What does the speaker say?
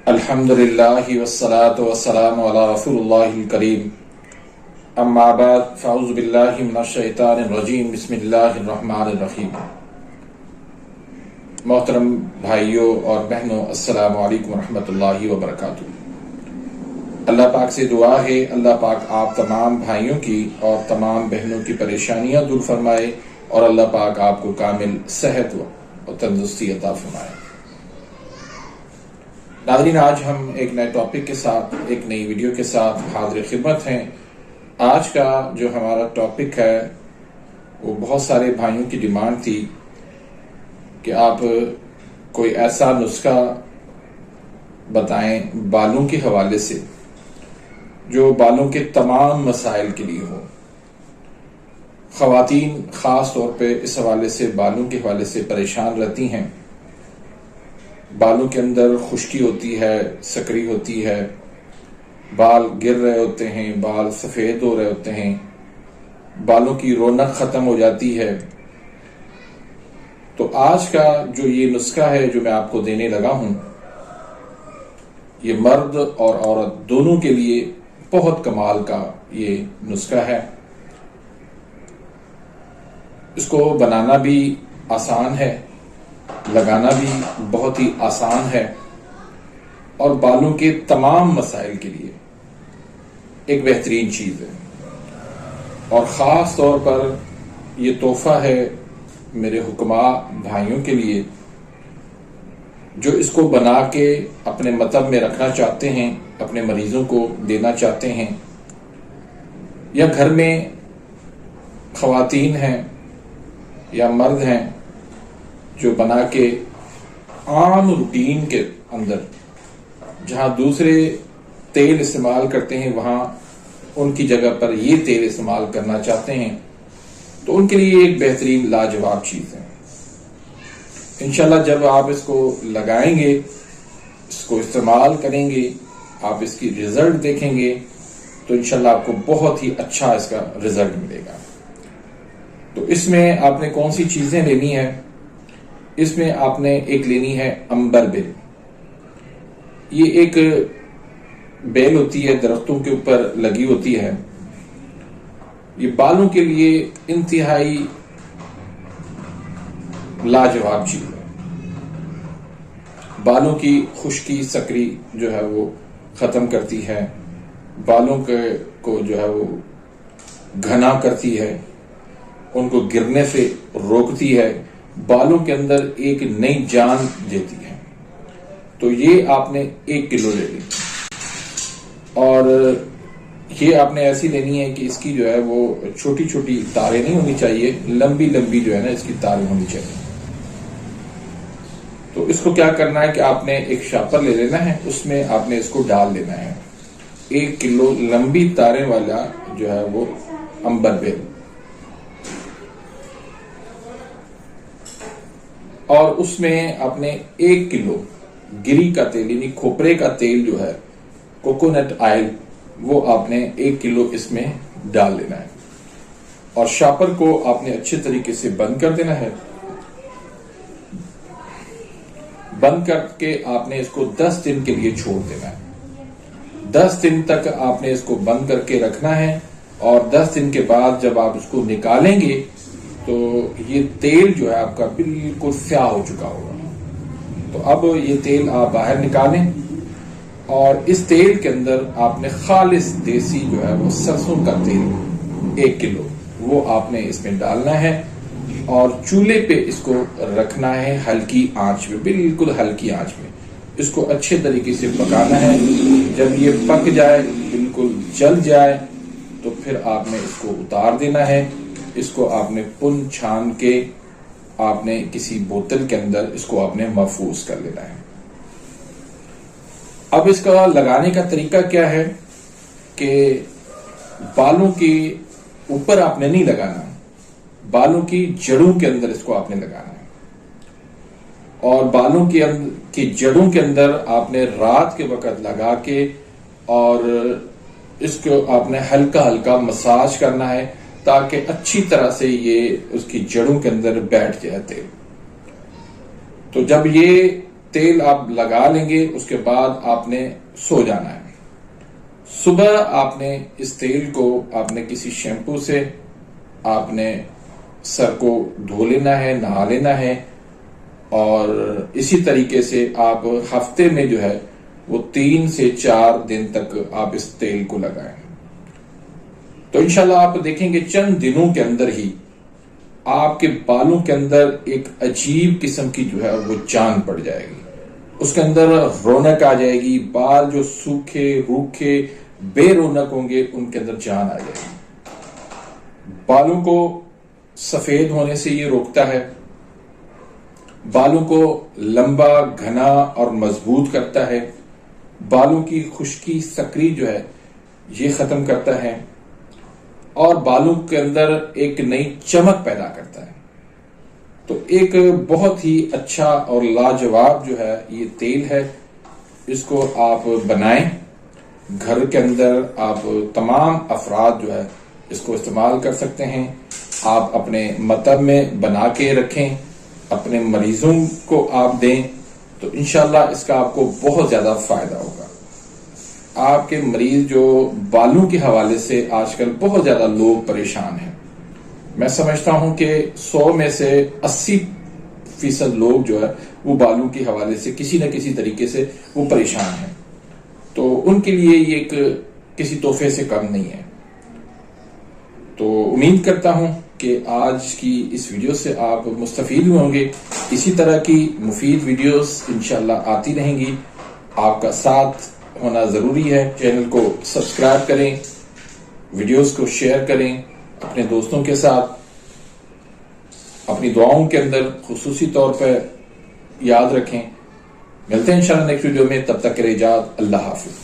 الحمدللہ والصلاة والسلام علی رسول اللہ الکریم اما بعد فاعوذ باللہ من الشیطان الرجیم بسم اللہ الرحمن الرحیم۔ محترم بھائیوں اور بہنوں، السلام علیکم ورحمۃ اللہ وبرکاتہ۔ اللہ پاک سے دعا ہے اللہ پاک آپ تمام بھائیوں کی اور تمام بہنوں کی پریشانیاں دور فرمائے اور اللہ پاک آپ کو کامل صحت اور تندرستی عطا فرمائے۔ ناظرین، آج ہم ایک نئے ٹاپک کے ساتھ، ایک نئی ویڈیو کے ساتھ حاضر خدمت ہیں۔ آج کا جو ہمارا ٹاپک ہے وہ بہت سارے بھائیوں کی ڈیمانڈ تھی کہ آپ کوئی ایسا نسخہ بتائیں بالوں کے حوالے سے جو بالوں کے تمام مسائل کے لیے ہو۔ خواتین خاص طور پہ اس حوالے سے بالوں کے حوالے سے پریشان رہتی ہیں۔ بالوں کے اندر خشکی ہوتی ہے، سکری ہوتی ہے، بال گر رہے ہوتے ہیں، بال سفید ہو رہے ہوتے ہیں، بالوں کی رونق ختم ہو جاتی ہے۔ تو آج کا جو یہ نسخہ ہے جو میں آپ کو دینے لگا ہوں، یہ مرد اور عورت دونوں کے لیے بہت کمال کا یہ نسخہ ہے۔ اس کو بنانا بھی آسان ہے، لگانا بھی بہت ہی آسان ہے، اور بالوں کے تمام مسائل کے لیے ایک بہترین چیز ہے۔ اور خاص طور پر یہ تحفہ ہے میرے حکماء بھائیوں کے لیے جو اس کو بنا کے اپنے مطب میں رکھنا چاہتے ہیں، اپنے مریضوں کو دینا چاہتے ہیں، یا گھر میں خواتین ہیں یا مرد ہیں جو بنا کے عام روٹین کے اندر جہاں دوسرے تیل استعمال کرتے ہیں وہاں ان کی جگہ پر یہ تیل استعمال کرنا چاہتے ہیں، تو ان کے لیے ایک بہترین لاجواب چیز ہے۔ انشاءاللہ جب آپ اس کو لگائیں گے، اس کو استعمال کریں گے، آپ اس کی رزلٹ دیکھیں گے تو انشاءاللہ آپ کو بہت ہی اچھا اس کا رزلٹ ملے گا۔ تو اس میں آپ نے کون سی چیزیں لینی ہے؟ اس میں آپ نے ایک لینی ہے امبر بیل۔ یہ ایک بیل ہوتی ہے، درختوں کے اوپر لگی ہوتی ہے۔ یہ بالوں کے لیے انتہائی لاجواب چیز ہے۔ بالوں کی خشکی سکری جو ہے وہ ختم کرتی ہے، بالوں کو جو ہے وہ گھنا کرتی ہے، ان کو گرنے سے روکتی ہے، بالوں کے اندر ایک نئی جان دیتی ہے۔ تو یہ آپ نے 1 کلو لے لی، اور یہ آپ نے ایسی لینی ہے کہ اس کی جو ہے وہ چھوٹی چھوٹی تاریں نہیں ہونی چاہیے، لمبی لمبی جو ہے نا اس کی تاریں ہونی چاہیے۔ تو اس کو کیا کرنا ہے کہ آپ نے ایک شاپر لے لینا ہے، اس میں آپ نے اس کو ڈال دینا ہے 1 کلو لمبی تاریں والا جو ہے وہ امبر بیل، اور اس میں آپ نے 1 کلو گری کا تیل یعنی کھوپرے کا تیل جو ہے، کوکونٹ آئل، وہ آپ نے 1 کلو اس میں ڈال دینا ہے، اور شاپر کو آپ نے اچھے طریقے سے بند کر دینا ہے۔ بند کر کے آپ نے اس کو 10 دن کے لیے چھوڑ دینا ہے۔ 10 دن تک آپ نے اس کو بند کر کے رکھنا ہے، اور 10 دن کے بعد جب آپ اس کو نکالیں گے تو یہ تیل جو ہے آپ کا بالکل سیاہ ہو چکا ہوگا۔ تو اب یہ تیل آپ باہر نکالیں، اور اس تیل کے اندر آپ نے خالص دیسی جو ہے وہ سرسوں کا تیل 1 کلو وہ آپ نے اس میں ڈالنا ہے، اور چولہے پہ اس کو رکھنا ہے ہلکی آنچ میں، بالکل ہلکی آنچ میں اس کو اچھے طریقے سے پکانا ہے۔ جب یہ پک جائے، بالکل جل جائے، تو پھر آپ نے اس کو اتار دینا ہے۔ اس کو آپ نے پن چھان کے آپ نے کسی بوتل کے اندر اس کو آپ نے محفوظ کر لینا ہے۔ اب اس کا لگانے کا طریقہ کیا ہے کہ بالوں کے اوپر آپ نے نہیں لگانا، بالوں کی جڑوں کے اندر اس کو آپ نے لگانا ہے، اور بالوں کی جڑوں کے اندر آپ نے رات کے وقت لگا کے اور اس کو آپ نے ہلکا ہلکا مساج کرنا ہے تاکہ اچھی طرح سے یہ اس کی جڑوں کے اندر بیٹھ جائے تیل۔ تو جب یہ تیل آپ لگا لیں گے، اس کے بعد آپ نے سو جانا ہے۔ صبح آپ نے اس تیل کو آپ نے کسی شیمپو سے آپ نے سر کو دھو لینا ہے، نہا لینا ہے، اور اسی طریقے سے آپ ہفتے میں جو ہے وہ 3 سے 4 دن تک آپ اس تیل کو لگائیں۔ تو انشاءاللہ آپ دیکھیں گے چند دنوں کے اندر ہی آپ کے بالوں کے اندر ایک عجیب قسم کی جو ہے وہ جان پڑ جائے گی، اس کے اندر رونق آ جائے گی، بال جو سوکھے روکھے بے رونق ہوں گے ان کے اندر جان آ جائے گی۔ بالوں کو سفید ہونے سے یہ روکتا ہے، بالوں کو لمبا گھنا اور مضبوط کرتا ہے، بالوں کی خشکی سکری جو ہے یہ ختم کرتا ہے، اور بالوں کے اندر ایک نئی چمک پیدا کرتا ہے۔ تو ایک بہت ہی اچھا اور لاجواب جو ہے یہ تیل ہے، اس کو آپ بنائیں گھر کے اندر، آپ تمام افراد جو ہے اس کو استعمال کر سکتے ہیں۔ آپ اپنے مطب میں بنا کے رکھیں، اپنے مریضوں کو آپ دیں، تو انشاءاللہ اس کا آپ کو بہت زیادہ فائدہ ہوگا۔ آپ کے مریض جو بالوں کے حوالے سے آج کل بہت زیادہ لوگ پریشان ہیں، میں سمجھتا ہوں کہ 100 میں سے 80% لوگ جو ہے وہ بالوں کے حوالے سے کسی نہ کسی طریقے سے وہ پریشان ہیں، تو ان کے لیے یہ ایک کسی تحفے سے کم نہیں ہے۔ تو امید کرتا ہوں کہ آج کی اس ویڈیو سے آپ مستفید ہوئے ہوں گے۔ اسی طرح کی مفید ویڈیوز انشاءاللہ آتی رہیں گی، آپ کا ساتھ ہونا ضروری ہے۔ چینل کو سبسکرائب کریں، ویڈیوز کو شیئر کریں اپنے دوستوں کے ساتھ، اپنی دعاؤں کے اندر خصوصی طور پہ یاد رکھیں۔ ملتے ہیں انشاءاللہ نیکسٹ ویڈیو میں، تب تک کے لیے اجازت، اللہ حافظ۔